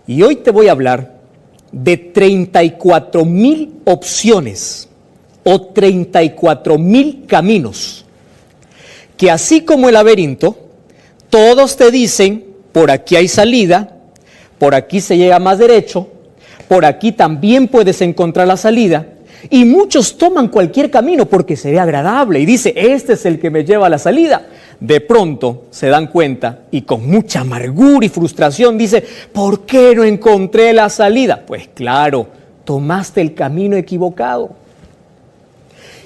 Y hoy te voy a hablar de 34,000 opciones o 34,000 caminos, que así como el laberinto, todos te dicen, por aquí hay salida, por aquí se llega más derecho, por aquí también puedes encontrar la salida, y muchos toman cualquier camino porque se ve agradable y dice, este es el que me lleva a la salida. De pronto se dan cuenta y con mucha amargura y frustración dice, ¿por qué no encontré la salida? Pues claro, tomaste el camino equivocado.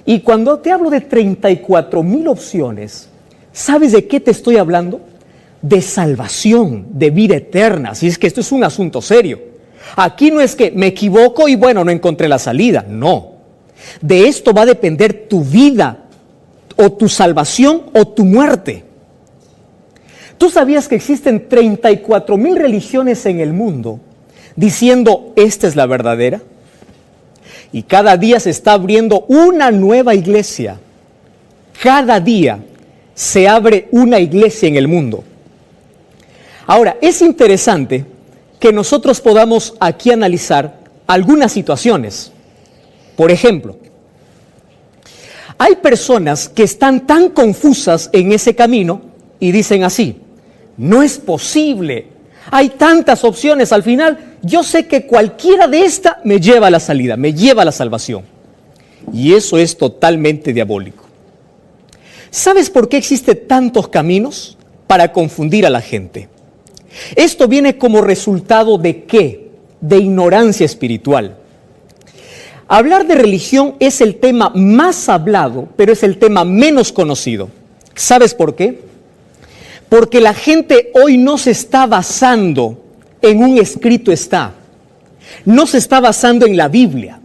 Y cuando te hablo de 34,000 opciones, ¿sabes de qué te estoy hablando? De salvación, de vida eterna. Así es que esto es un asunto serio. Aquí no es que me equivoco y bueno, no encontré la salida. No. De esto va a depender tu vida, o tu salvación, o tu muerte. ¿Tú sabías que existen 34,000 religiones en el mundo diciendo, esta es la verdadera? Y cada día se está abriendo una nueva iglesia. Cada día se abre una iglesia en el mundo. Ahora, es interesante que nosotros podamos aquí analizar algunas situaciones. Por ejemplo, hay personas que están tan confusas en ese camino y dicen así, no es posible, hay tantas opciones, al final yo sé que cualquiera de estas me lleva a la salida, me lleva a la salvación. Y eso es totalmente diabólico. ¿Sabes por qué existen tantos caminos? Para confundir a la gente. Esto viene como resultado ¿de qué? De ignorancia espiritual. Hablar de religión es el tema más hablado, pero es el tema menos conocido. ¿Sabes por qué? Porque la gente hoy no se está basando en un escrito está. No se está basando en la Biblia.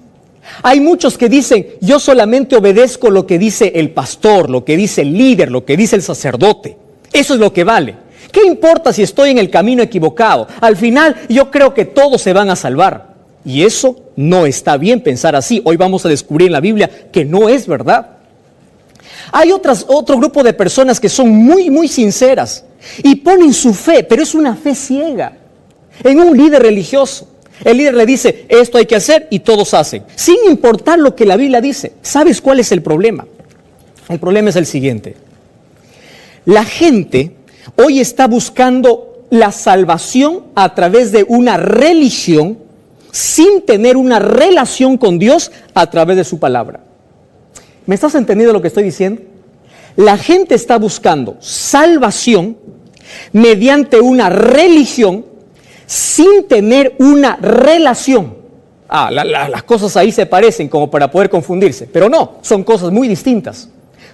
Hay muchos que dicen, yo solamente obedezco lo que dice el pastor, lo que dice el líder, lo que dice el sacerdote. Eso es lo que vale. ¿Qué importa si estoy en el camino equivocado? Al final yo creo que todos se van a salvar. Y eso no está bien pensar así. Hoy vamos a descubrir en la Biblia que no es verdad. Hay otro grupo de personas que son muy sinceras y ponen su fe, pero es una fe ciega, en un líder religioso. El líder le dice, esto hay que hacer y todos hacen, sin importar lo que la Biblia dice. ¿Sabes cuál es el problema? El problema es el siguiente. La gente hoy está buscando la salvación a través de una religión sin tener una relación con Dios a través de su palabra. ¿Me estás entendiendo lo que estoy diciendo? La gente está buscando salvación mediante una religión sin tener una relación. Las cosas ahí se parecen como para poder confundirse, pero no, son cosas muy distintas.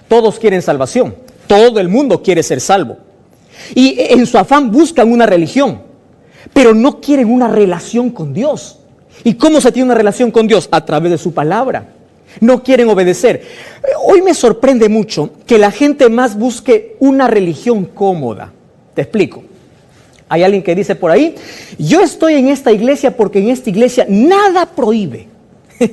Todos quieren salvación, todo el mundo quiere ser salvo. Y en su afán buscan una religión, pero no quieren una relación con Dios. ¿Y cómo se tiene una relación con Dios? A través de su palabra. No quieren obedecer. Hoy me sorprende mucho que la gente más busque una religión cómoda. Te explico. Hay alguien que dice por ahí, yo estoy en esta iglesia porque en esta iglesia nada prohíbe.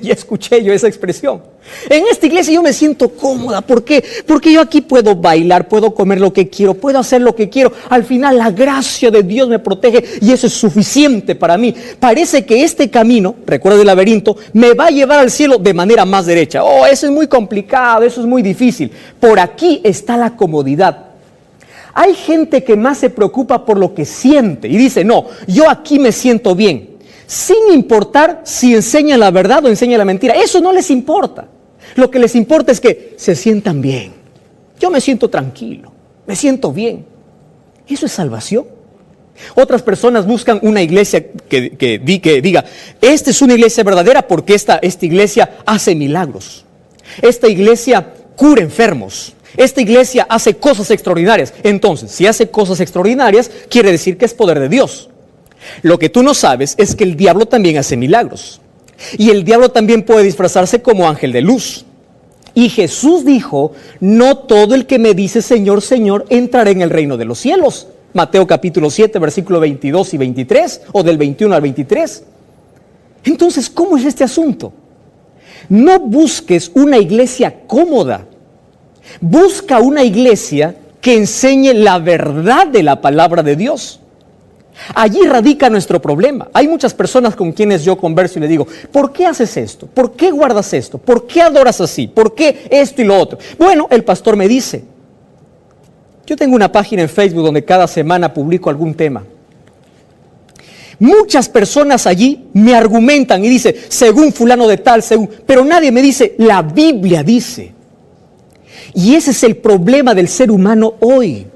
Ya escuché yo esa expresión. En esta iglesia yo me siento cómoda. ¿Por qué? Porque yo aquí puedo bailar, puedo comer lo que quiero, puedo hacer lo que quiero. Al final la gracia de Dios me protege y eso es suficiente para mí. Parece que este camino, recuerda el laberinto, me va a llevar al cielo de manera más derecha. Oh, eso es muy complicado, eso es muy difícil. Por aquí está la comodidad. Hay gente que más se preocupa por lo que siente y dice, no, yo aquí me siento bien. Sin importar si enseña la verdad o enseña la mentira. Eso no les importa. Lo que les importa es que se sientan bien. Yo me siento tranquilo, me siento bien. ¿Eso es salvación? Otras personas buscan una iglesia que diga, esta es una iglesia verdadera porque esta iglesia hace milagros. Esta iglesia cura enfermos. Esta iglesia hace cosas extraordinarias. Entonces, si hace cosas extraordinarias, quiere decir que es poder de Dios. Lo que tú no sabes es que el diablo también hace milagros. Y el diablo también puede disfrazarse como ángel de luz. Y Jesús dijo, no todo el que me dice Señor, Señor, entrará en el reino de los cielos. Mateo capítulo 7, versículo 22 y 23, o del 21 al 23. Entonces, ¿cómo es este asunto? No busques una iglesia cómoda. Busca una iglesia que enseñe la verdad de la palabra de Dios. Allí radica nuestro problema. Hay muchas personas con quienes yo converso y les digo, ¿por qué haces esto? ¿Por qué guardas esto? ¿Por qué adoras así? ¿Por qué esto y lo otro? Bueno, el pastor me dice, yo tengo una página en Facebook donde cada semana publico algún tema. Muchas personas allí me argumentan y dicen, según fulano de tal, pero nadie me dice, la Biblia dice. Y ese es el problema del ser humano hoy.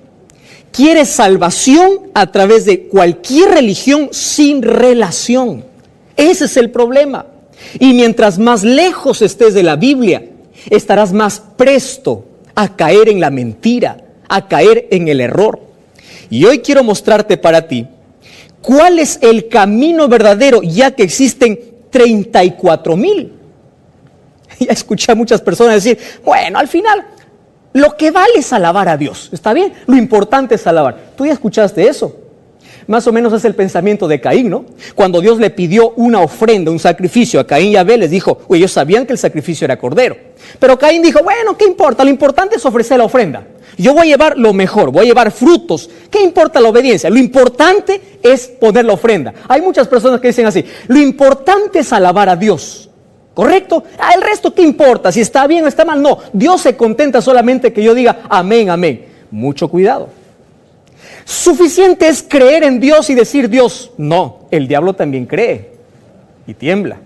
Quiere salvación a través de cualquier religión sin relación. Ese es el problema. Y mientras más lejos estés de la Biblia, estarás más presto a caer en la mentira, a caer en el error. Y hoy quiero mostrarte para ti cuál es el camino verdadero, ya que existen 34,000. Ya escuché a muchas personas decir, bueno, al final lo que vale es alabar a Dios, ¿está bien? Lo importante es alabar. ¿Tú ya escuchaste eso? Más o menos es el pensamiento de Caín, ¿no? Cuando Dios le pidió una ofrenda, un sacrificio a Caín y Abel, les dijo, ellos sabían que el sacrificio era cordero. Pero Caín dijo, bueno, ¿qué importa? Lo importante es ofrecer la ofrenda. Yo voy a llevar lo mejor, voy a llevar frutos. ¿Qué importa la obediencia? Lo importante es poner la ofrenda. Hay muchas personas que dicen así, lo importante es alabar a Dios. ¿Correcto? El resto, ¿qué importa? Si está bien o está mal, no. Dios se contenta solamente que yo diga amén, amén. Mucho cuidado. Suficiente es creer en Dios y decir Dios. No, el diablo también cree y tiembla.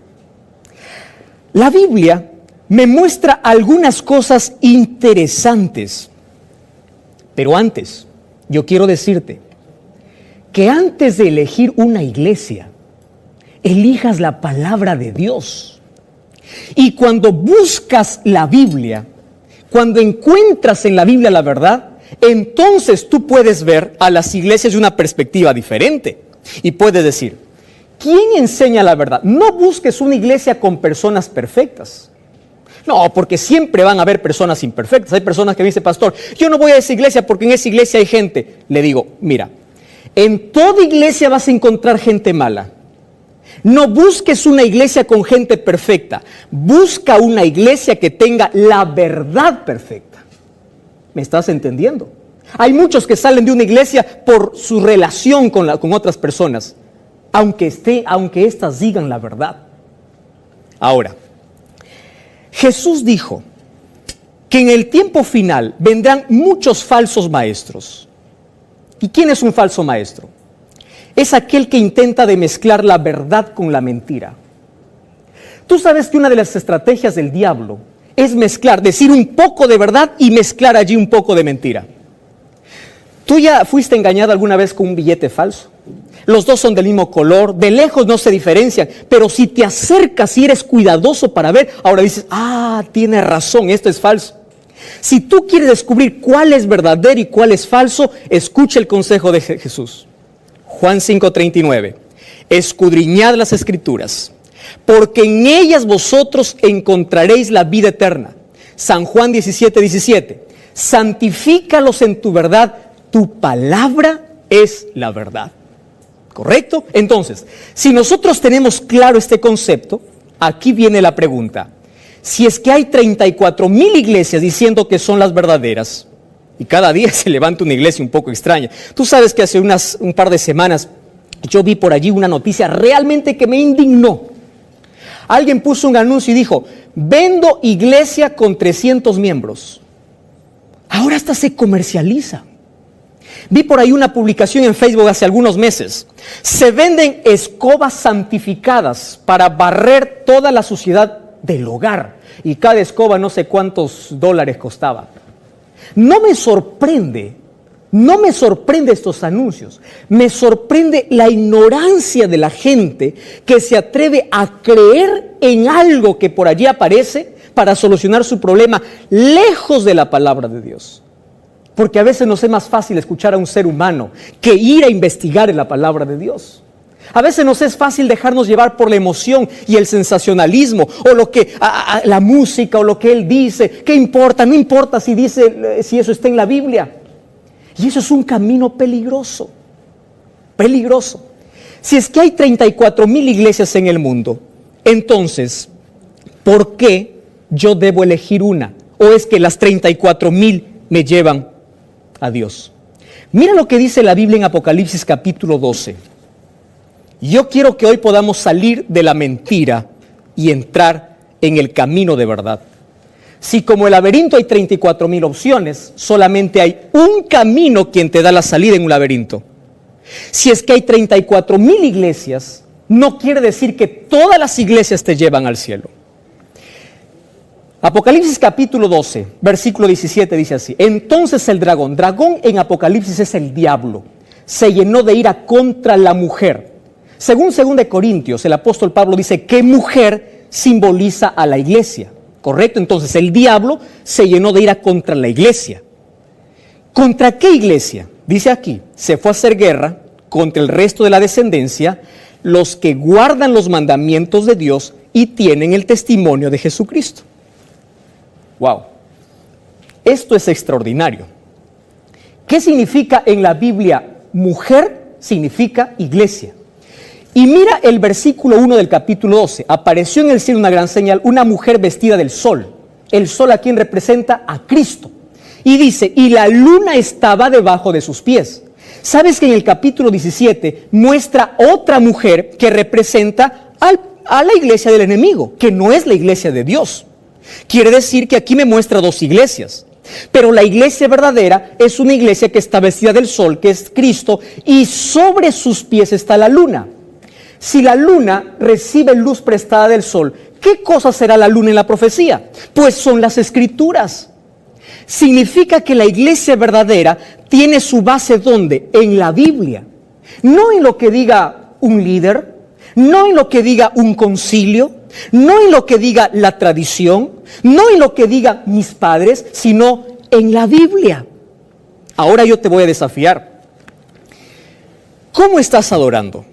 La Biblia me muestra algunas cosas interesantes. Pero antes, yo quiero decirte que antes de elegir una iglesia, elijas la palabra de Dios. Y cuando buscas la Biblia, cuando encuentras en la Biblia la verdad, entonces tú puedes ver a las iglesias de una perspectiva diferente. Y puedes decir, ¿quién enseña la verdad? No busques una iglesia con personas perfectas. No, porque siempre van a haber personas imperfectas. Hay personas que dicen, pastor, yo no voy a esa iglesia porque en esa iglesia hay gente. Le digo, mira, en toda iglesia vas a encontrar gente mala. No busques una iglesia con gente perfecta. Busca una iglesia que tenga la verdad perfecta. ¿Me estás entendiendo? Hay muchos que salen de una iglesia por su relación con otras personas, aunque éstas digan la verdad. Ahora, Jesús dijo que en el tiempo final vendrán muchos falsos maestros. ¿Y quién es un falso maestro? Es aquel que intenta de mezclar la verdad con la mentira. Tú sabes que una de las estrategias del diablo es mezclar, decir un poco de verdad y mezclar allí un poco de mentira. ¿Tú ya fuiste engañado alguna vez con un billete falso? Los dos son del mismo color, de lejos no se diferencian, pero si te acercas y eres cuidadoso para ver, ahora dices, tiene razón, esto es falso. Si tú quieres descubrir cuál es verdadero y cuál es falso, escucha el consejo de Jesús. Juan 5:39, escudriñad las Escrituras, porque en ellas vosotros encontraréis la vida eterna. San Juan 17:17, santifícalos en tu verdad, tu palabra es la verdad. ¿Correcto? Entonces, si nosotros tenemos claro este concepto, aquí viene la pregunta. Si es que hay 34,000 iglesias diciendo que son las verdaderas, y cada día se levanta una iglesia un poco extraña. Tú sabes que hace un par de semanas yo vi por allí una noticia realmente que me indignó. Alguien puso un anuncio y dijo, vendo iglesia con 300 miembros. Ahora hasta se comercializa. Vi por ahí una publicación en Facebook hace algunos meses. Se venden escobas santificadas para barrer toda la suciedad del hogar. Y cada escoba no sé cuántos dólares costaba. No me sorprende estos anuncios. Me sorprende la ignorancia de la gente que se atreve a creer en algo que por allí aparece para solucionar su problema lejos de la palabra de Dios. Porque a veces nos es más fácil escuchar a un ser humano que ir a investigar en la palabra de Dios. A veces nos es fácil dejarnos llevar por la emoción y el sensacionalismo, o lo que la música, o lo que él dice. ¿Qué importa? No importa si eso está en la Biblia. Y eso es un camino peligroso. Peligroso. Si es que hay 34,000 iglesias en el mundo, entonces, ¿por qué yo debo elegir una? ¿O es que las 34,000 me llevan a Dios? Mira lo que dice la Biblia en Apocalipsis capítulo 12. Yo quiero que hoy podamos salir de la mentira y entrar en el camino de verdad. Si como el laberinto hay 34,000 opciones, solamente hay un camino quien te da la salida en un laberinto. Si es que hay 34,000 iglesias, no quiere decir que todas las iglesias te llevan al cielo. Apocalipsis capítulo 12, versículo 17 dice así: entonces el dragón en Apocalipsis es el diablo, se llenó de ira contra la mujer. Según 2 Corintios, el apóstol Pablo dice que mujer simboliza a la iglesia, ¿correcto? Entonces el diablo se llenó de ira contra la iglesia. ¿Contra qué iglesia? Dice aquí, se fue a hacer guerra contra el resto de la descendencia, los que guardan los mandamientos de Dios y tienen el testimonio de Jesucristo. Wow, esto es extraordinario. ¿Qué significa en la Biblia mujer? Significa iglesia. Y mira el versículo 1 del capítulo 12. Apareció en el cielo una gran señal, una mujer vestida del sol. El sol a quien representa a Cristo. Y dice, y la luna estaba debajo de sus pies. ¿Sabes que en el capítulo 17 muestra otra mujer que representa a la iglesia del enemigo, que no es la iglesia de Dios? Quiere decir que aquí me muestra dos iglesias. Pero la iglesia verdadera es una iglesia que está vestida del sol, que es Cristo, y sobre sus pies está la luna. Si la luna recibe luz prestada del sol, ¿qué cosa será la luna en la profecía? Pues son las escrituras. Significa que la iglesia verdadera tiene su base ¿dónde? En la Biblia. No en lo que diga un líder, no en lo que diga un concilio, no en lo que diga la tradición, no en lo que digan mis padres, sino en la Biblia. Ahora yo te voy a desafiar. ¿Cómo estás adorando?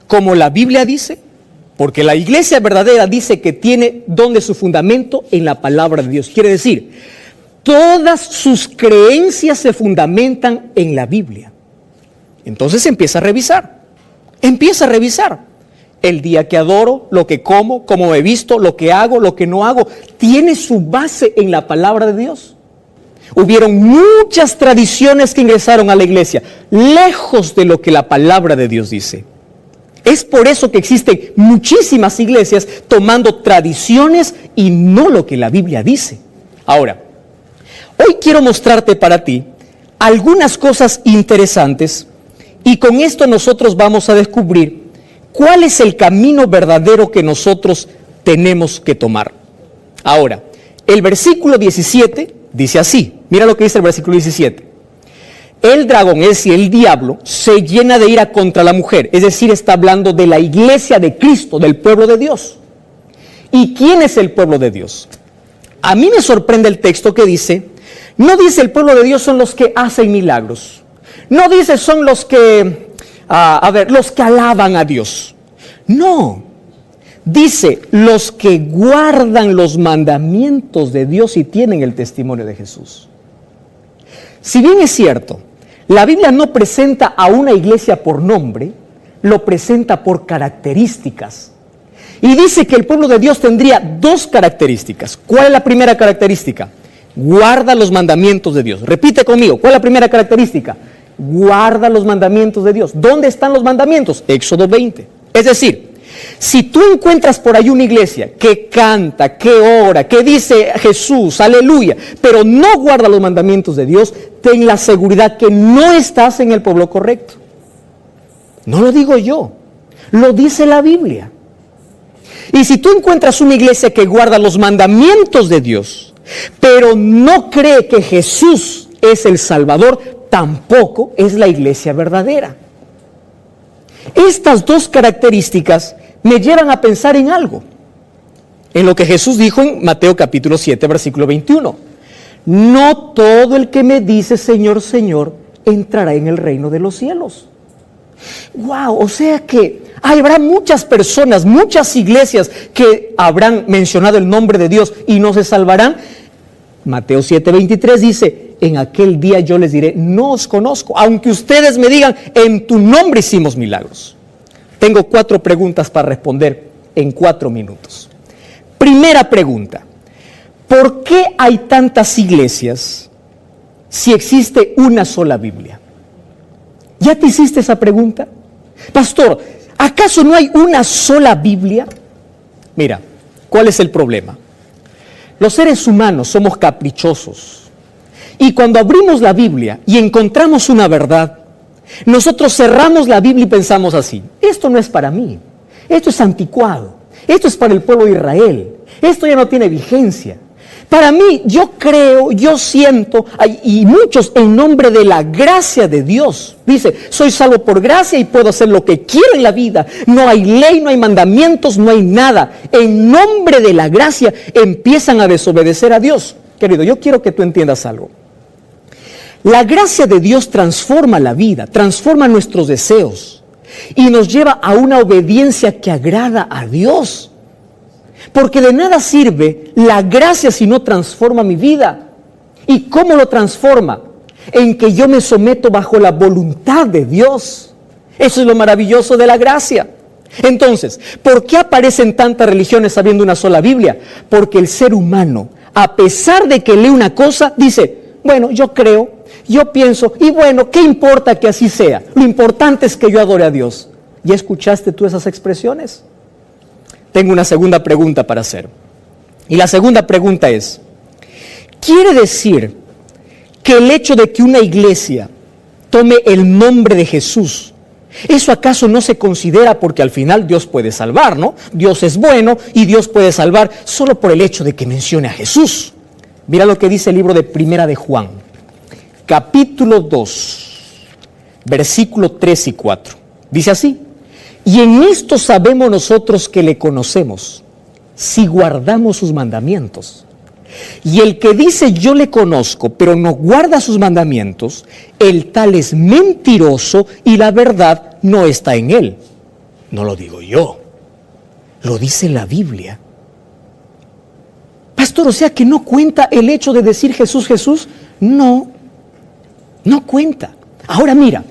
¿Como la Biblia dice? Porque la iglesia verdadera dice que tiene donde su fundamento en la palabra de Dios. Quiere decir, todas sus creencias se fundamentan en la Biblia. Entonces empieza a revisar. Empieza a revisar. El día que adoro, lo que como, cómo he visto, lo que hago, lo que no hago, tiene su base en la palabra de Dios. Hubieron muchas tradiciones que ingresaron a la iglesia, lejos de lo que la palabra de Dios dice. Es por eso que existen muchísimas iglesias tomando tradiciones y no lo que la Biblia dice. Ahora, hoy quiero mostrarte para ti algunas cosas interesantes y con esto nosotros vamos a descubrir cuál es el camino verdadero que nosotros tenemos que tomar. Ahora, el versículo 17 dice así, mira lo que dice el versículo 17. El dragón, es decir, el diablo, se llena de ira contra la mujer, es decir, está hablando de la iglesia de Cristo, del pueblo de Dios. ¿Y quién es el pueblo de Dios? A mí me sorprende el texto que dice, no dice el pueblo de Dios son los que hacen milagros, no dice son los que, los que alaban a Dios, no, dice los que guardan los mandamientos de Dios y tienen el testimonio de Jesús. Si bien es cierto, la Biblia no presenta a una iglesia por nombre, lo presenta por características. Y dice que el pueblo de Dios tendría dos características. ¿Cuál es la primera característica? Guarda los mandamientos de Dios. Repite conmigo, ¿cuál es la primera característica? Guarda los mandamientos de Dios. ¿Dónde están los mandamientos? Éxodo 20. Es decir, si tú encuentras por ahí una iglesia que canta, que ora, que dice Jesús, aleluya, pero no guarda los mandamientos de Dios, ten la seguridad que no estás en el pueblo correcto. No lo digo yo, lo dice la Biblia. Y si tú encuentras una iglesia que guarda los mandamientos de Dios, pero no cree que Jesús es el Salvador, tampoco es la iglesia verdadera. Estas dos características me llevan a pensar en algo, en lo que Jesús dijo en Mateo capítulo 7, versículo 21. No todo el que me dice Señor, Señor, entrará en el reino de los cielos. Wow, o sea que habrá muchas personas, muchas iglesias que habrán mencionado el nombre de Dios y no se salvarán. Mateo 7:23 dice, en aquel día yo les diré, no os conozco, aunque ustedes me digan, en tu nombre hicimos milagros. Tengo 4 preguntas para responder en 4 minutos. Primera pregunta, ¿por qué hay tantas iglesias si existe una sola Biblia? ¿Ya te hiciste esa pregunta? Pastor, ¿acaso no hay una sola Biblia? Mira, ¿cuál es el problema? Los seres humanos somos caprichosos. Y cuando abrimos la Biblia y encontramos una verdad, nosotros cerramos la Biblia y pensamos así: esto no es para mí, esto es anticuado, esto es para el pueblo de Israel, esto ya no tiene vigencia. Para mí, yo creo, yo siento, y muchos en nombre de la gracia de Dios, dice, soy salvo por gracia y puedo hacer lo que quiero en la vida. No hay ley, no hay mandamientos, no hay nada. En nombre de la gracia empiezan a desobedecer a Dios. Querido, yo quiero que tú entiendas algo. La gracia de Dios transforma la vida, transforma nuestros deseos y nos lleva a una obediencia que agrada a Dios. Porque de nada sirve la gracia si no transforma mi vida. ¿Y cómo lo transforma? En que yo me someto bajo la voluntad de Dios. Eso es lo maravilloso de la gracia. Entonces, ¿por qué aparecen tantas religiones sabiendo una sola Biblia? Porque el ser humano, a pesar de que lee una cosa, dice, bueno, yo creo, yo pienso, y bueno, ¿qué importa que así sea? Lo importante es que yo adore a Dios. ¿Ya escuchaste tú esas expresiones? Tengo una segunda pregunta para hacer. Y la segunda pregunta es, ¿quiere decir que el hecho de que una iglesia tome el nombre de Jesús, eso acaso no se considera porque al final Dios puede salvar, ¿no? Dios es bueno y Dios puede salvar solo por el hecho de que mencione a Jesús. Mira lo que dice el libro de Primera de Juan, capítulo 2, versículo 3 y 4. Dice así: y en esto sabemos nosotros que le conocemos, si guardamos sus mandamientos. Y el que dice yo le conozco, pero no guarda sus mandamientos, el tal es mentiroso y la verdad no está en él. No lo digo yo, lo dice la Biblia. Pastor, o sea que no cuenta el hecho de decir Jesús, Jesús. No cuenta. Ahora mira.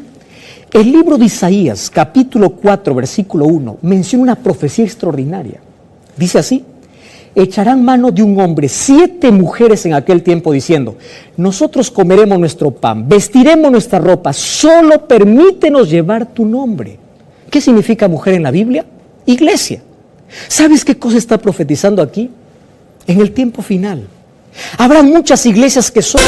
El libro de Isaías, capítulo 4, versículo 1, menciona una profecía extraordinaria. Dice así: echarán mano de un hombre 7 mujeres en aquel tiempo diciendo, nosotros comeremos nuestro pan, vestiremos nuestra ropa, solo permítenos llevar tu nombre. ¿Qué significa mujer en la Biblia? Iglesia. ¿Sabes qué cosa está profetizando aquí? En el tiempo final habrá muchas iglesias que son...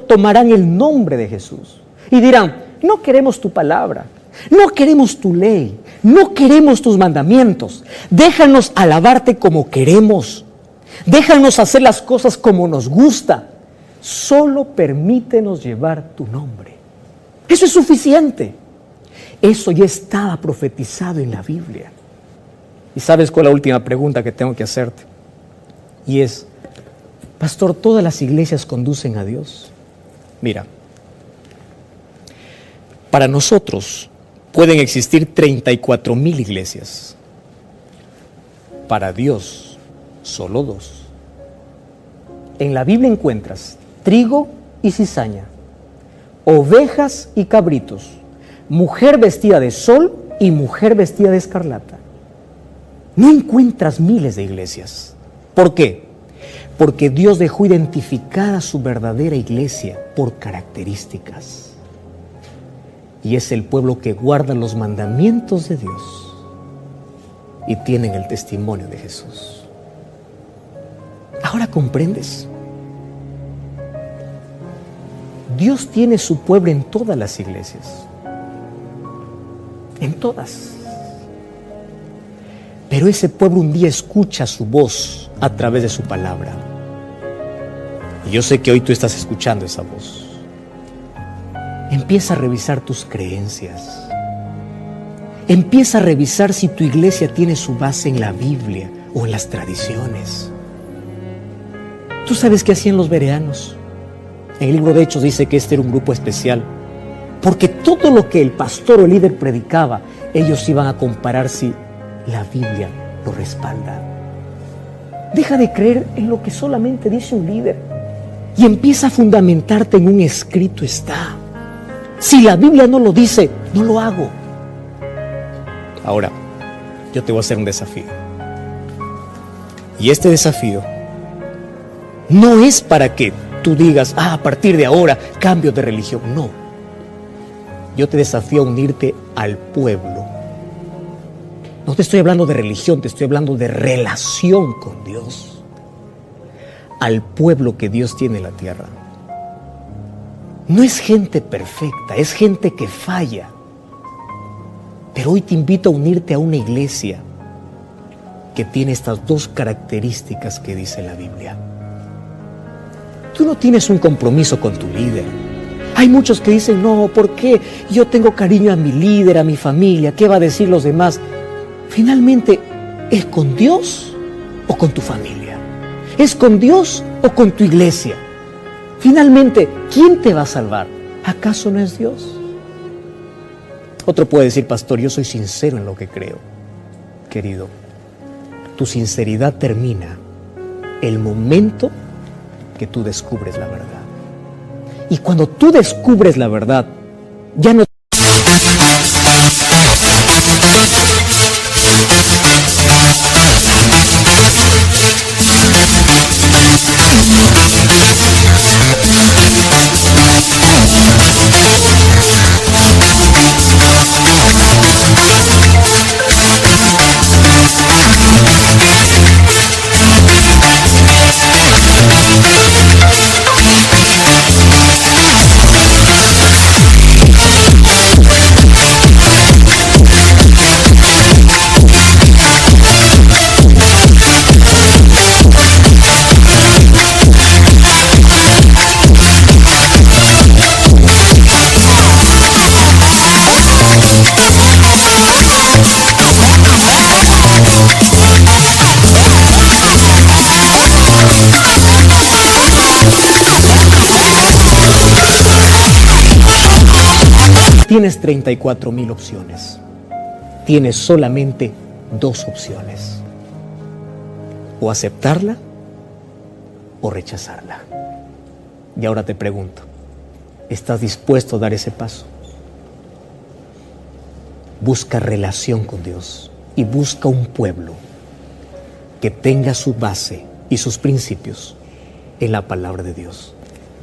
tomarán el nombre de Jesús y dirán, no queremos tu palabra, no queremos tu ley, no queremos tus mandamientos, déjanos alabarte como queremos, déjanos hacer las cosas como nos gusta, solo permítenos llevar tu nombre. Eso es suficiente. Eso ya estaba profetizado en la Biblia. ¿Y sabes cuál es la última pregunta que tengo que hacerte? Y es, pastor, ¿todas las iglesias conducen a Dios? Mira, para nosotros pueden existir 34,000 iglesias. Para Dios, solo 2. En la Biblia encuentras trigo y cizaña, ovejas y cabritos, mujer vestida de sol y mujer vestida de escarlata. No encuentras miles de iglesias. ¿Por qué? Porque Dios dejó identificada su verdadera iglesia por características. Y es el pueblo que guarda los mandamientos de Dios y tienen el testimonio de Jesús. ¿Ahora comprendes? Dios tiene su pueblo en todas las iglesias. En todas. Pero ese pueblo un día escucha su voz a través de su palabra. Y yo sé que hoy tú estás escuchando esa voz. Empieza a revisar tus creencias. Empieza a revisar si tu iglesia tiene su base en la Biblia o en las tradiciones. ¿Tú sabes qué hacían los bereanos? En el libro de Hechos dice que este era un grupo especial, porque todo lo que el pastor o el líder predicaba, ellos iban a comparar si la Biblia lo respalda. Deja de creer en lo que solamente dice un líder y empieza a fundamentarte en un escrito está. Si la Biblia no lo dice, no lo hago. Ahora, yo te voy a hacer un desafío. Y este desafío no es para que tú digas, a partir de ahora cambio de religión. No. Yo te desafío a unirte al pueblo. No te estoy hablando de religión, te estoy hablando de relación con Dios. Al pueblo que Dios tiene en la tierra. No es gente perfecta, es gente que falla. Pero hoy te invito a unirte a una iglesia que tiene estas dos características que dice la Biblia. Tú no tienes un compromiso con tu líder. Hay muchos que dicen, no, ¿por qué? Yo tengo cariño a mi líder, a mi familia, ¿qué va a decir los demás? Finalmente, ¿es con Dios o con tu familia? ¿Es con Dios o con tu iglesia? Finalmente, ¿quién te va a salvar? ¿Acaso no es Dios? Otro puede decir, pastor, yo soy sincero en lo que creo. Querido, tu sinceridad termina el momento que tú descubres la verdad. Y cuando tú descubres la verdad, ya no... Tienes 34,000 opciones. Tienes solamente 2 opciones. O aceptarla o rechazarla. Y ahora te pregunto, ¿estás dispuesto a dar ese paso? Busca relación con Dios y busca un pueblo que tenga su base y sus principios en la palabra de Dios,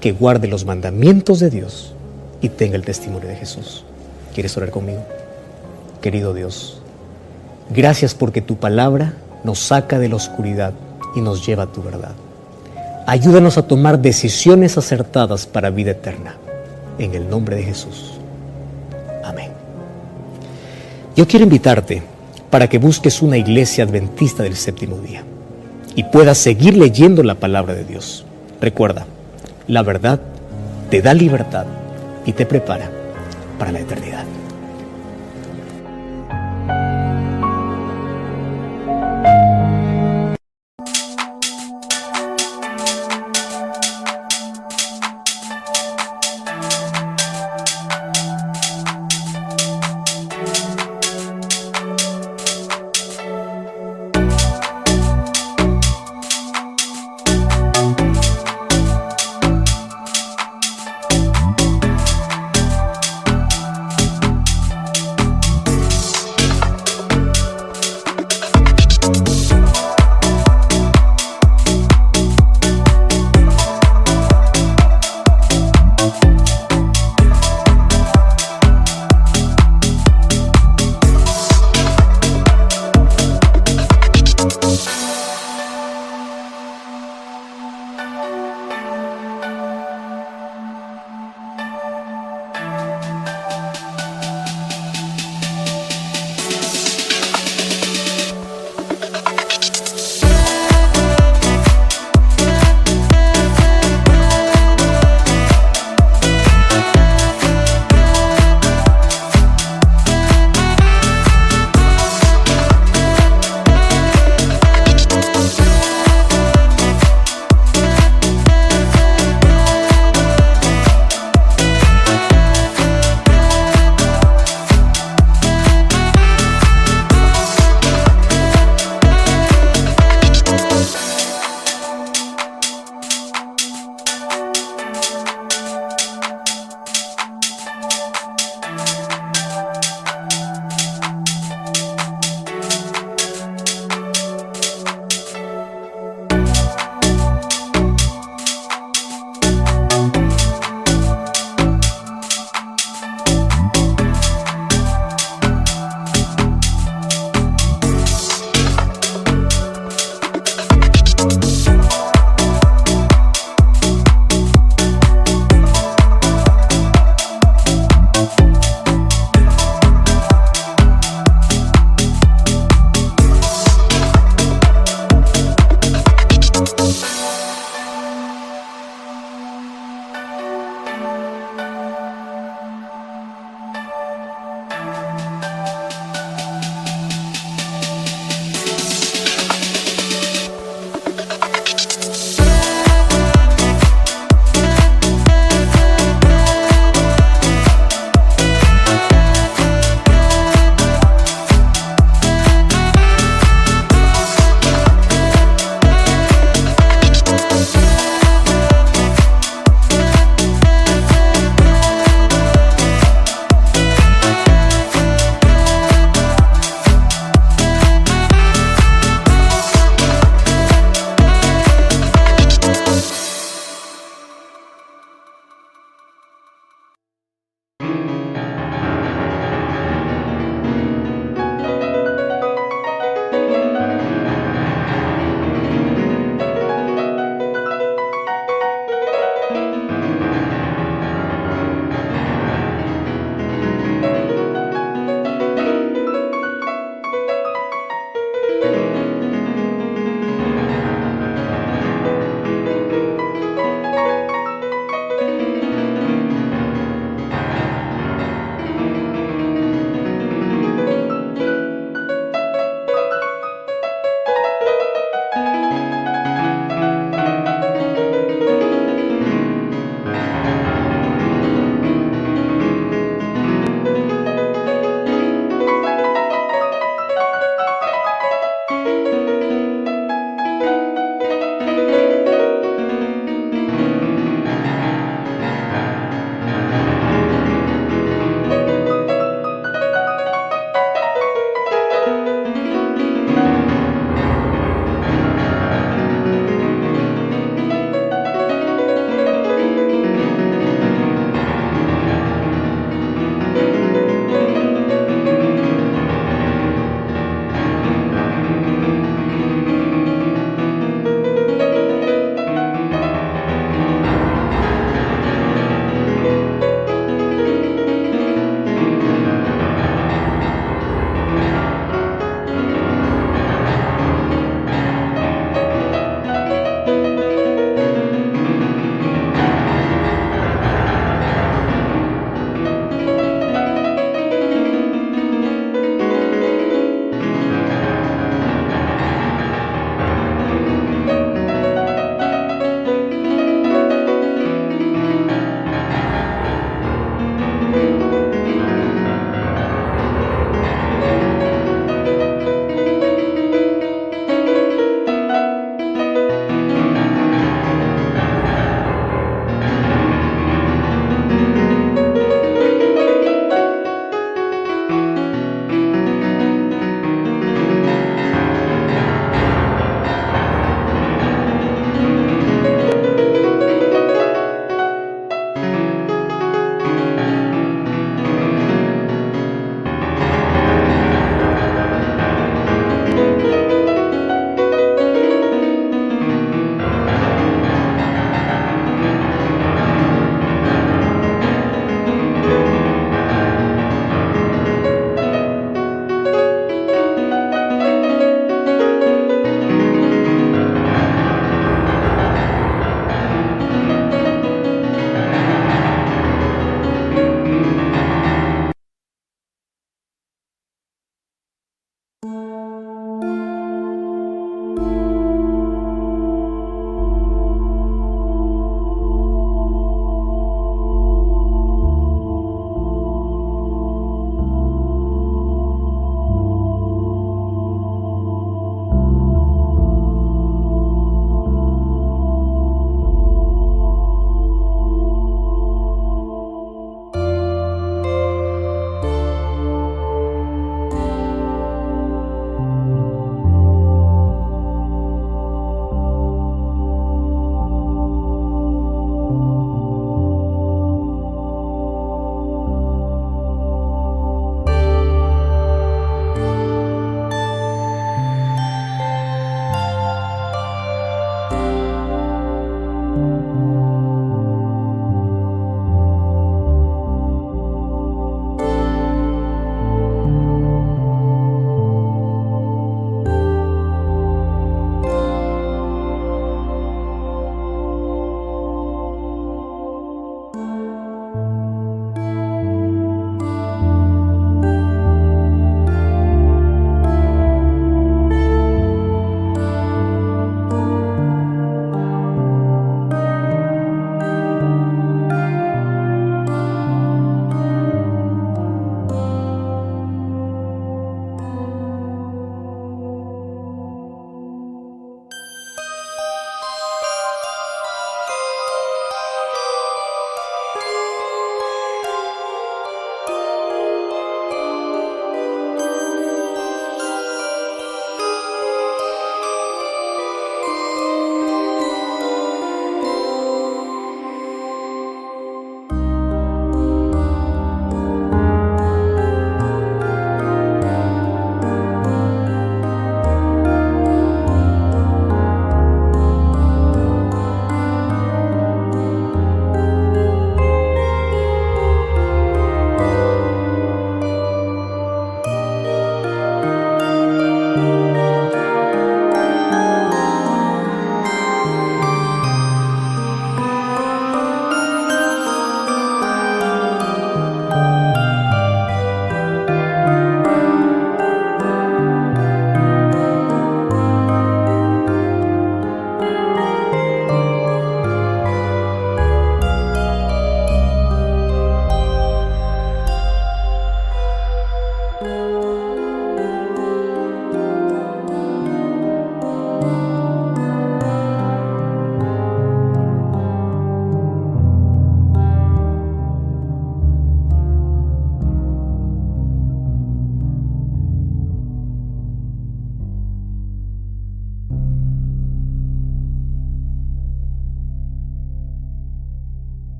que guarde los mandamientos de Dios y tenga el testimonio de Jesús. ¿Quieres orar conmigo? Querido Dios, gracias porque tu palabra nos saca de la oscuridad y nos lleva a tu verdad. Ayúdanos a tomar decisiones acertadas para vida eterna. En el nombre de Jesús. Amén. Yo quiero invitarte para que busques una iglesia adventista del séptimo día y puedas seguir leyendo la palabra de Dios. Recuerda, la verdad te da libertad y te prepara para la eternidad.